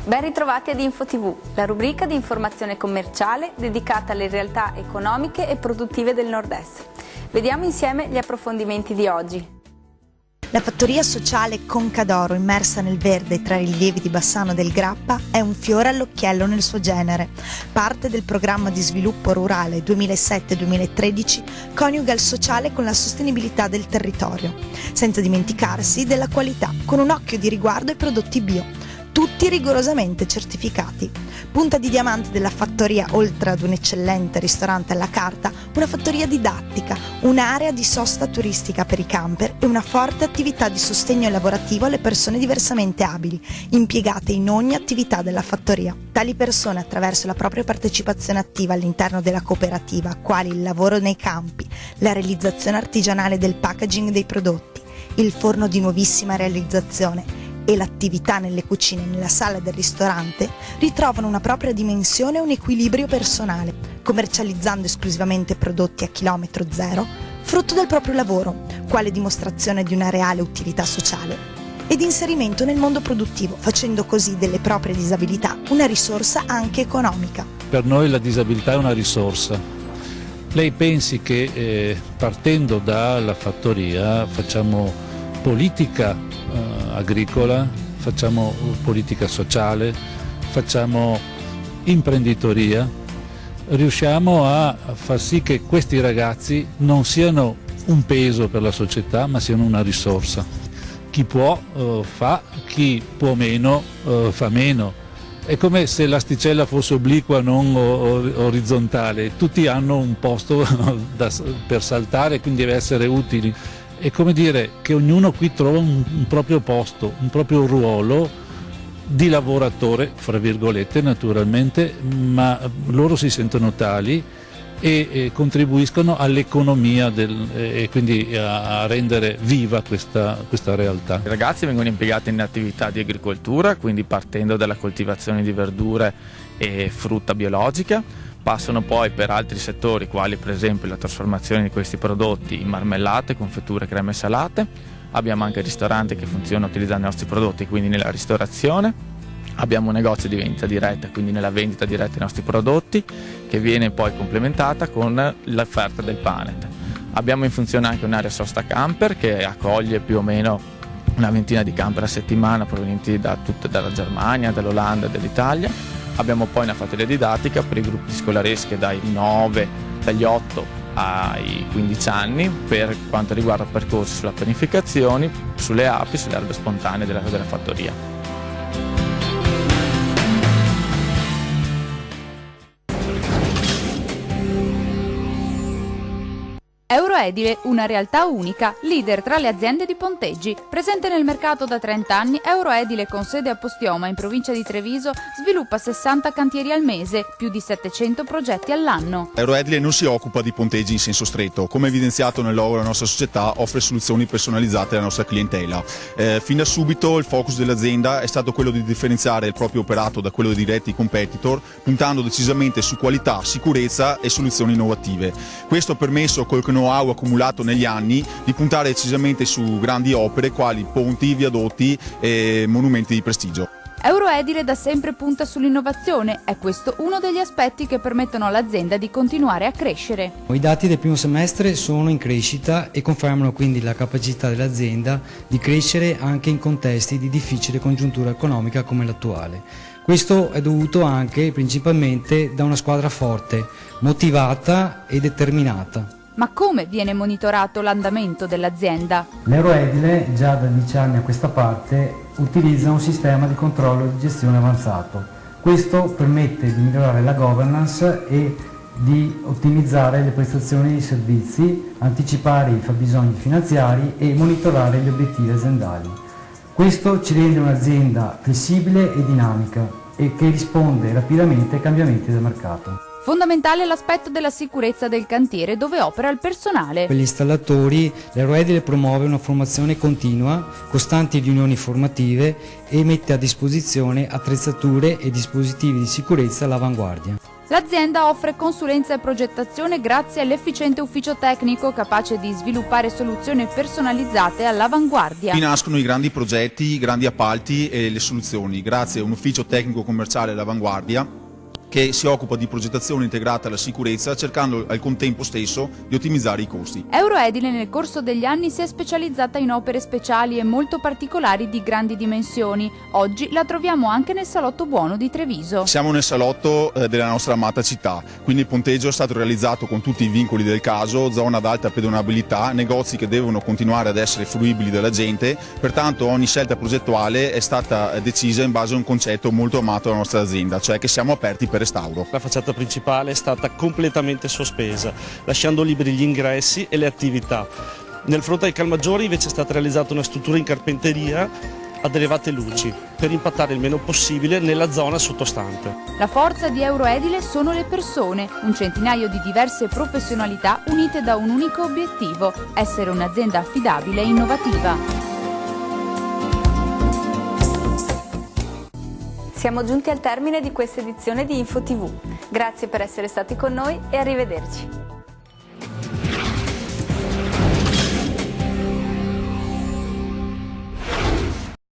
Ben ritrovati ad InfoTV, la rubrica di informazione commerciale dedicata alle realtà economiche e produttive del Nord-Est. Vediamo insieme gli approfondimenti di oggi. La fattoria sociale Conca d'Oro, immersa nel verde tra i rilievi di Bassano del Grappa, è un fiore all'occhiello nel suo genere. Parte del programma di sviluppo rurale 2007-2013 coniuga il sociale con la sostenibilità del territorio, senza dimenticarsi della qualità, con un occhio di riguardo ai prodotti bio, tutti rigorosamente certificati. Punta di diamante della fattoria, oltre ad un eccellente ristorante alla carta, una fattoria didattica, un'area di sosta turistica per i camper e una forte attività di sostegno lavorativo alle persone diversamente abili, impiegate in ogni attività della fattoria. Tali persone, attraverso la propria partecipazione attiva all'interno della cooperativa, quali il lavoro nei campi, la realizzazione artigianale del packaging dei prodotti, il forno di nuovissima realizzazione e l'attività nelle cucine e nella sala del ristorante, ritrovano una propria dimensione e un equilibrio personale, commercializzando esclusivamente prodotti a chilometro zero, frutto del proprio lavoro, quale dimostrazione di una reale utilità sociale ed inserimento nel mondo produttivo, facendo così delle proprie disabilità una risorsa anche economica. Per noi la disabilità è una risorsa. Lei pensi che partendo dalla fattoria facciamo politica agricola, facciamo politica sociale, facciamo imprenditoria, riusciamo a far sì che questi ragazzi non siano un peso per la società ma siano una risorsa. Chi può fa, chi può meno fa meno. È come se l'asticella fosse obliqua, non orizzontale, tutti hanno un posto per saltare, quindi deve essere utili. È come dire che ognuno qui trova un proprio posto, un proprio ruolo di lavoratore, fra virgolette naturalmente, ma loro si sentono tali e contribuiscono all'economia e quindi a rendere viva questa realtà. I ragazzi vengono impiegati in attività di agricoltura, quindi partendo dalla coltivazione di verdure e frutta biologica. Passano poi per altri settori, quali per esempio la trasformazione di questi prodotti in marmellate, confetture, creme salate. Abbiamo anche ristoranti che funzionano utilizzando i nostri prodotti, quindi nella ristorazione. Abbiamo un negozio di vendita diretta, quindi nella vendita diretta dei nostri prodotti, che viene poi complementata con l'offerta del Panet. Abbiamo in funzione anche un'area sosta camper che accoglie più o meno una ventina di camper a settimana provenienti dalla Germania, dall'Olanda e dall'Italia. Abbiamo poi una fattoria didattica per i gruppi scolareschi dagli 8 ai 15 anni per quanto riguarda percorsi sulla pianificazione, sulle api, sulle erbe spontanee della fattoria. Euroedile, una realtà unica, leader tra le aziende di ponteggi. Presente nel mercato da 30 anni, Euroedile, con sede a Postioma in provincia di Treviso, sviluppa 60 cantieri al mese, più di 700 progetti all'anno. Euroedile non si occupa di ponteggi in senso stretto. Come evidenziato nel logo della nostra società, offre soluzioni personalizzate alla nostra clientela. Fin da subito il focus dell'azienda è stato quello di differenziare il proprio operato da quello dei diretti competitor, puntando decisamente su qualità, sicurezza e soluzioni innovative. Questo ha permesso col know-how accumulato negli anni di puntare decisamente su grandi opere quali ponti, viadotti e monumenti di prestigio. Euroedile da sempre punta sull'innovazione, è questo uno degli aspetti che permettono all'azienda di continuare a crescere. I dati del primo semestre sono in crescita e confermano quindi la capacità dell'azienda di crescere anche in contesti di difficile congiuntura economica come l'attuale. Questo è dovuto anche e principalmente da una squadra forte, motivata e determinata. Ma come viene monitorato l'andamento dell'azienda? L'Euroedile già da 10 anni a questa parte utilizza un sistema di controllo e di gestione avanzato. Questo permette di migliorare la governance e di ottimizzare le prestazioni di servizi, anticipare i fabbisogni finanziari e monitorare gli obiettivi aziendali. Questo ci rende un'azienda flessibile e dinamica e che risponde rapidamente ai cambiamenti del mercato. Fondamentale l'aspetto della sicurezza del cantiere dove opera il personale. Per gli installatori l'Euroedile promuove una formazione continua, costanti riunioni formative e mette a disposizione attrezzature e dispositivi di sicurezza all'avanguardia. L'azienda offre consulenza e progettazione grazie all'efficiente ufficio tecnico capace di sviluppare soluzioni personalizzate all'avanguardia. Qui nascono i grandi progetti, i grandi appalti e le soluzioni, grazie a un ufficio tecnico commerciale all'avanguardia che si occupa di progettazione integrata alla sicurezza, cercando al contempo stesso di ottimizzare i costi. Euroedile nel corso degli anni si è specializzata in opere speciali e molto particolari di grandi dimensioni. Oggi la troviamo anche nel Salotto Buono di Treviso. Siamo nel salotto della nostra amata città, quindi il ponteggio è stato realizzato con tutti i vincoli del caso, zona ad alta pedonabilità, negozi che devono continuare ad essere fruibili dalla gente, pertanto ogni scelta progettuale è stata decisa in base a un concetto molto amato dalla nostra azienda, cioè che siamo aperti per restauro. La facciata principale è stata completamente sospesa, lasciando liberi gli ingressi e le attività. Nel fronte ai Calmaggiori invece è stata realizzata una struttura in carpenteria ad elevate luci, per impattare il meno possibile nella zona sottostante. La forza di Euroedile sono le persone, un centinaio di diverse professionalità unite da un unico obiettivo: essere un'azienda affidabile e innovativa. Siamo giunti al termine di questa edizione di InfoTV. Grazie per essere stati con noi e arrivederci.